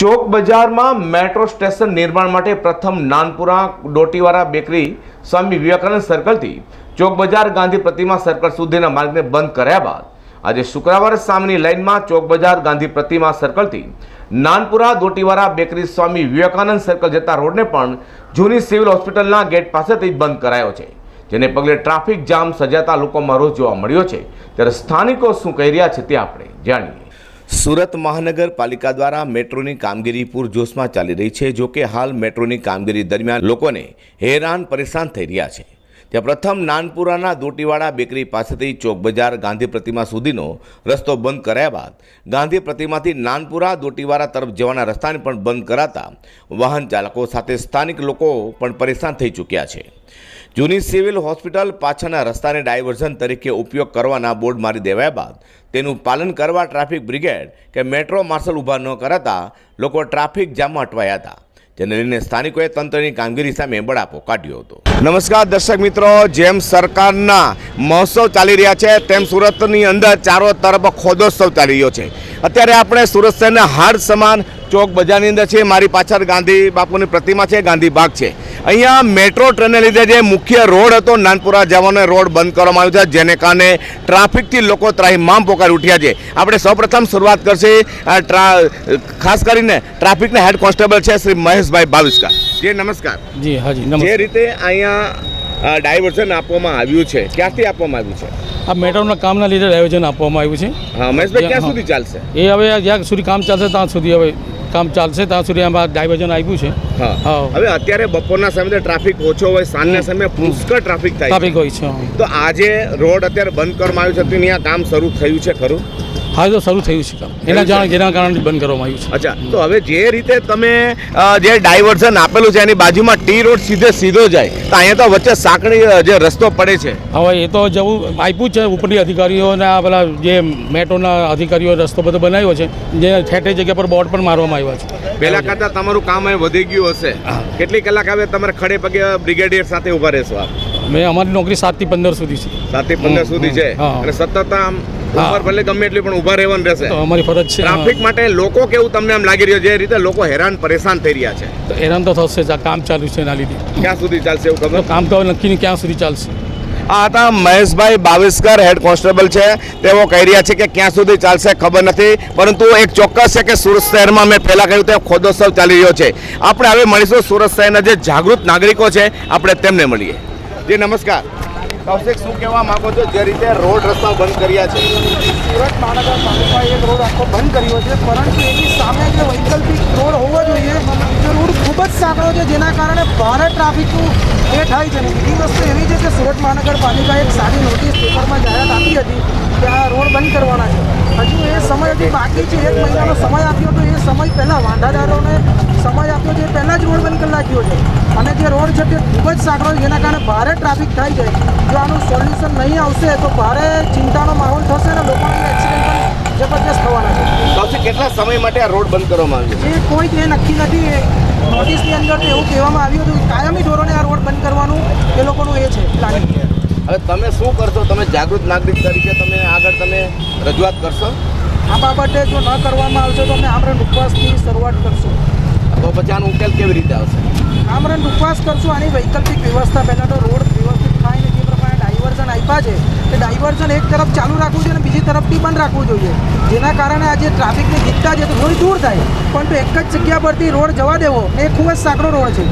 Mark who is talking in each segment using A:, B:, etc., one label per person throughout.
A: ચોક બજારમાં metro station નિર્માણ માટે પ્રથમ નાનપુરા ડોટીવાળા બેકરી સ્વામી વિવેકાનંદ સર્કલથી ચોક બજાર ગાંધી પ્રતિમા સર્કલ સુધીના માર્ગને બંધ કર્યા બાદ આજે શુક્રવારે સામેની લાઇનમાં ચોક બજાર ગાંધી પ્રતિમા સર્કલથી નાનપુરા ડોટીવાળા બેકરી સ્વામી વિવેકાનંદ સર્કલ જતા રોડને પણ જૂની સિવિલ હોસ્પિટલના ગેટ પાસેથી બંધ કરાયો છે, જેને પગલે ટ્રાફિક જામ સર્જાતા લોકોમાં રોષ જોવા મળ્યો છે। ત્યારે સ્થાનિકો શું કહી રહ્યા છે તે આપણે જાણીએ। સુરત મહાનગરપાલિકા દ્વારા મેટ્રોની કામગીરી પૂરજોશમાં ચાલી રહી છે। જો કે હાલ મેટ્રોની કામગીરી દરમિયાન લોકોને હેરાન પરેશાન થઈ રહ્યા છે। ત્યાં પ્રથમ નાનપુરાના દોટીવાળા બેકરી પાસેથી ચોક બજાર ગાંધી પ્રતિમા સુધીનો રસ્તો બંધ કરાયા બાદ ગાંધી પ્રતિમાથી નાનપુરા દોટીવાળા તરફ જવાના રસ્તાને પણ બંધ કરાતા વાહન ચાલકો સાથે સ્થાનિક લોકો પણ પરેશાન થઈ ચૂક્યા છે। જૂની સિવિલ હોસ્પિટલ પાછળના રસ્તાને ડાયવર્ઝન તરીકે ઉપયોગ કરવાના બોર્ડ મારી દેવાયા બાદ તેનું પાલન કરવા ટ્રાફિક બ્રિગેડ કે મેટ્રો માર્શલ ઊભા ન કરાતા લોકો ટ્રાફિક જામમાં અટવાયા હતા, જેને લઈને સ્થાનિકોએ તંત્રની કામગીરી સામે બળાપો કાઢ્યો હતો। નમસ્કાર દર્શક મિત્રો, જેમ સરકારના મહોત્સવ ચાલી રહ્યા છે તેમ સુરતની અંદર ચારો તરફ ખોદોત્સવ ચાલી રહ્યો છે। અત્યારે આપણે સુરત શહેરના હાડ સમાન ચોક બજારની અંદર છે। મારી પાછળ ગાંધી બાપુની પ્રતિમા છે, ગાંધી બાગ છે। અહીંયા મેટ્રો ટ્રેનને લીધે જે મુખ્ય રોડ હતો નાનપુરા જવાનો રોડ બંધ કરવામાં આવ્યો છે, જેને કારણે ટ્રાફિકથી લોકો ત્રાહિમામ પોકારી ઉઠ્યા છે। આપણે સૌપ્રથમ શરૂઆત કરશે ખાસ કરીને ટ્રાફિકના હેડ કોન્સ્ટેબલ છે શ્રી મહેશભાઈ ભાવિસ્કર। જી નમસ્કાર।
B: જી હાજી નમસ્કાર।
A: જે રીતે અહીંયા ડાયવર્ઝન આપવામાં આવ્યું છે, ક્યાંથી આપવામાં આવ્યું છે?
B: આ મેટ્રોના કામના લીધે ડાયવર્ઝન આપવામાં આવ્યું છે।
A: હા મહેશભાઈ, ક્યાં સુધી ચાલશે
B: એ? હવે જ્યાં સુધી કામ ચાલશે ત્યાં સુધી હવે કામ ચાલશે, ત્યાં સુધી આમાં ડાયવર્ઝન આવ્યું છે।
A: હા, હવે અત્યારે બપોરના સમયે ટ્રાફિક ઓછો હોય, સાંજના સમયે પુષ્કળ ટ્રાફિક થાય,
B: ટ્રાફિક હોય છે।
A: તો આજે રોડ અત્યારે બંધ કરવામાં આવ્યું છે, ત્યાં કામ શરૂ થયું છે ખરું?
B: હા, તો શરૂ થયું છે કામ, જેના કારણે બંધ કરવામાં આવ્યું છે।
A: અચ્છા, તો હવે જે રીતે તમે જે ડાયવર્ઝન આપેલું છે એની બાજુમાં ટી રોડ સીધો જાય, તો અહીંયા તો વચ્ચે સાંકડી જે રસ્તો પડે છે।
B: હવે એ તો જવું આપ્યું છે ઉપરની અધિકારીઓને, આ પેલા જે મેટ્રોના અધિકારીઓ રસ્તો બધો બનાવ્યો છે, જે ઠેઠે જગ્યા પર બોર્ડ પણ મારવામાં આવ્યા છે।
A: પહેલા કરતાં તમારું કામ અહીં વધી ગયું હશે। કેટલી કલાક હવે તમારે ખડે પગે બ્રિગેડિયર સાથે ઉભા રહેશો આપ?
B: અમારી નોકરી 7 થી 15 સુધી છે।
A: 7 થી 15 સુધી છે, અને સતત આમ ઉપર ભલે ગમે એટલી પણ ઉભા રહેવાનું રહેશે,
B: તો અમારી ફરજ છે।
A: ટ્રાફિક માટે લોકો કેવું તમને આમ લાગી રહ્યું, જે રીતે લોકો હેરાન પરેશાન થઈ રહ્યા છે?
B: તો હેરાન તો થશે જ, આ કામ ચાલુ છે એના લીધે।
A: ક્યાં સુધી ચાલશે એવું ખબર?
B: કામ તો નક્કી નહીં ક્યાં સુધી ચાલશે।
A: આ હતા મહેશભાઈ ભાવિસ્કર, હેડ કોન્સ્ટેબલ છે। તેઓ કહી રહ્યા છે કે ક્યાં સુધી ચાલશે ખબર નથી, પરંતુ એક ચોક્કસ છે કે સુરત શહેરમાં મેં પહેલાં કહ્યું તેમ ખોદોત્સવ ચાલી રહ્યો છે। આપણે હવે મળીશું સુરત શહેરના જે જાગૃત નાગરિકો છે, આપણે તેમને મળીએ। જી નમસ્કાર। કૌશિક, શું કહેવા માંગો છો જે રીતે રોડ રસ્તા બંધ કર્યા છે?
C: સુરત મહાનગરપાલિકાએ એક રોડ આખો બંધ કર્યો છે, પરંતુ એની સામે જે વૈકલ્પિક રોડ હોવો જોઈએ એ રોડ ખૂબ જ સાંકડો છે, જેના કારણે ભારે ટ્રાફિકનું એ થાય છે। બીજી વસ્તુ એવી છે કે સુરત મહાનગરપાલિકાએ એક સારી નોટિસ પેપરમાં જાહેરાત આપી હતી કે આ રોડ બંધ કરવાના છે। હજુ એ સમય હજી બાકી છે, 1 મહિનાનો સમય આપ્યો તો એ સમય પહેલાં વાંધાદારોને સમય આપ્યો છે, એ પહેલાં જ રોડ બંધ કરી નાખ્યો છે, અને જે રોડ છે તે ખૂબ જ સાંકડો છે, જેના કારણે ભારે ટ્રાફિક થાય છે। જો આનું સોલ્યુશન નહીં આવશે તો ભારે ચિંતાનો માહોલ થશે અને લોકોને એક્સિડન્ટ પણ જબરજસ્ત થવાના છે।
A: કૌશિક, કેટલા સમય માટે આ રોડ બંધ કરવામાં આવ્યો છે?
C: એ કોઈ એ નક્કી નથી। નોટિસની અંદર તો એવું કહેવામાં આવ્યું હતું કાયમી ધોરણે આ રોડ બંધ કરવાનું એ લોકોનું એ છે પ્લાનિંગ છે।
A: હવે તમે શું કરશો? તમે જાગૃત નાગરિક તરીકે તમે આગળ તમે રજૂઆત કરશો?
C: આ બાબતે જો ન કરવામાં આવશે તો અમે આમરણ ઉપવાસની શરૂઆત કરશું।
A: તો પછી આનો ઉકેલ કેવી રીતે આવશે?
C: આમરણ ઉપવાસ કરશું। આની વૈકલ્પિક વ્યવસ્થા, પહેલાં તો રોડ વ્યવસ્થિત થાય ને જે પ્રમાણે ડાયવર્ઝન આપ્યા છે એ ડાયવર્ઝન એક તરફ ચાલુ રાખવું જોઈએ અને બીજી તરફથી બંધ રાખવું જોઈએ, જેના કારણે આ જે ટ્રાફિકની દિકતા છે તો થોડી દૂર થાય, પરંતુ એક જ જગ્યા પરથી રોડ જવા દેવો એ ખૂબ જ સાંકડો રોડ છે,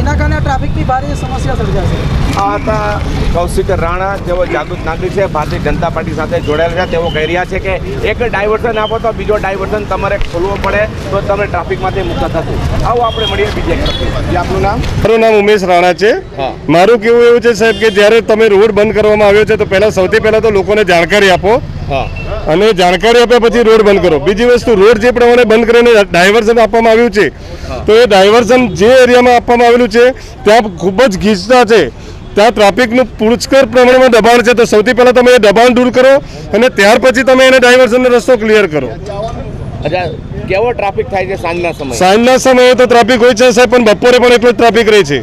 C: એના કારણે ટ્રાફિકની ભારે સમસ્યા સર્જાશે।
A: આ હતા કૌશિક રાણા, જેઓ જાગૃત નાગરિક છે, ભારતીય જનતા પાર્ટી સાથે જોડાયેલા છે। તેઓ કહી રહ્યા છે કે એક ડાયવર્ઝન આપો તો બીજો ડાયવર્ઝન તમારે ખોલવો પડે તો તમે ટ્રાફિકમાંથી મુક્ત થશે। આવો આપણે મળીએ બીજે એક। આપનું નામ?
D: મારું નામ ઉમેશ રાણા છે। મારું કેવું એવું છે સાહેબ કે જ્યારે તમે રોડ બંધ કરવામાં આવ્યો છે તો પહેલાં સૌથી પહેલાં તો લોકોને જાણકારી આપો, અને જાણકારી આપ્યા પછી રોડ બંધ કરો। બીજી વસ્તુ, રોડ જે પ્રમાણે બંધ કરીને ડાયવર્ઝન આપવામાં આવ્યું છે તો એ ડાયવર્ઝન જે એરિયામાં આપવામાં આવેલું છે ત્યાં ખૂબ જ ગીચતા છે, ત્યાં ટ્રાફિકનું પુષ્કળ પ્રમાણમાં દબાણ છે, તો સૌથી પહેલાં તમે એ દબાણ દૂર કરો અને ત્યાર પછી તમે એને ડાયવર્ઝનનો રસ્તો ક્લિયર કરો।
A: અચ્છા, કેવો ટ્રાફિક થાય છે સાંજના સમયે?
D: સાંજના સમયે તો ટ્રાફિક હોય છે સાહેબ, પણ બપોરે પણ એટલો જ ટ્રાફિક રહે છે।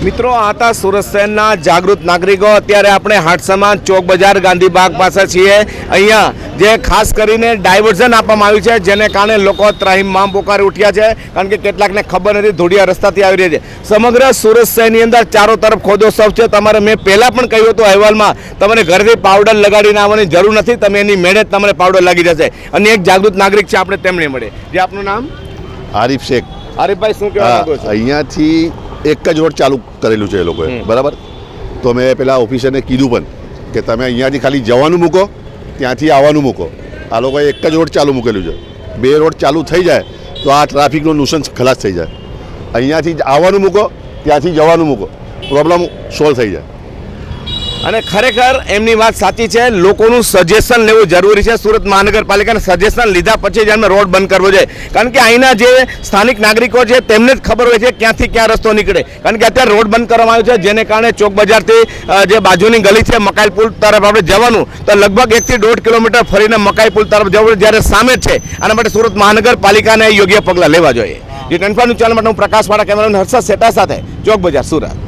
A: મિત્રો આ હતા સુરત શહેરના જાગૃત નાગરિકો. અત્યારે આપણે હાટસમાં ચોક બજાર ગાંધીબાગ પાસે છીએ. અહીંયા જે ખાસ કરીને ડાયવર્ઝન આપવામાં આવ્યું છે, જેને કારણે લોકો ત્રાહિમામ પોકારી ઉઠ્યા છે, કારણ કે કેટલાકને ખબર નથી ધોળિયા રસ્તાથી આવી રહ્યા છે. સમગ્ર સુરત શહેરની અંદર ચારો તરફ ખોદોસ્તવ છે. તમારે મેં પહેલાં પણ કહ્યું હતું અહેવાલમાં, તમને ઘરેથી પાવડર લગાડીને આવવાની જરૂર નથી, તમે એની મેળે જ તમને પાવડર લાગી જશે. અને એક જાગૃત નાગરિક છે, આપણે તેમને મળે. જે આપનું નામ?
E: આરીફ શેખ.
A: આરીફભાઈ, શું કહેવા માંગો છો?
E: અહીંયાથી એક જ રોડ ચાલુ કરેલું છે એ લોકોએ, બરાબર. તો મેં પેલા ઓફિસરને કીધું પણ કે તમે અહીંયાથી ખાલી જવાનું મૂકો, ત્યાંથી આવવાનું મૂકો. આ લોકોએ એક જ રોડ ચાલુ મૂકેલું છે. બે રોડ ચાલુ થઈ જાય તો આ ટ્રાફિકનું નુસન્સ ખલાસ થઈ જાય. અહીંયાથી આવવાનું મૂકો, ત્યાંથી જવાનું મૂકો, પ્રોબ્લેમ સોલ્વ થઈ જાય.
A: અને ખરેખર એમની વાત સાચી છે. લોકોનું સજેશન લેવું જરૂરી છે. સુરત મહાનગરપાલિકાને સજેશન લીધા પછી જ એમને રોડ બંધ કરવો જોઈએ, કારણ કે અહીંના જે સ્થાનિક નાગરિકો છે તેમને જ ખબર હોય છે ક્યાંથી ક્યાં રસ્તો નીકળે. કારણ કે અત્યારે રોડ બંધ કરવામાં આવ્યો છે, જેને કારણે ચોક બજારથી જે બાજુની ગલી છે મકાઈ પુલ તરફ આપણે જવાનું તો લગભગ 1 થી 1.5 કિલોમીટર ફરીને મકાઈ પુલ તરફ જવું, જ્યારે સામે જ છે. આના માટે સુરત મહાનગરપાલિકાને યોગ્ય પગલાં લેવા જોઈએ. જે 10 નું ચેનલ માટે હું પ્રકાશવાળા કેમેરામેન હર્ષદ શેઠા સાથે ચોક બજાર, સુરત.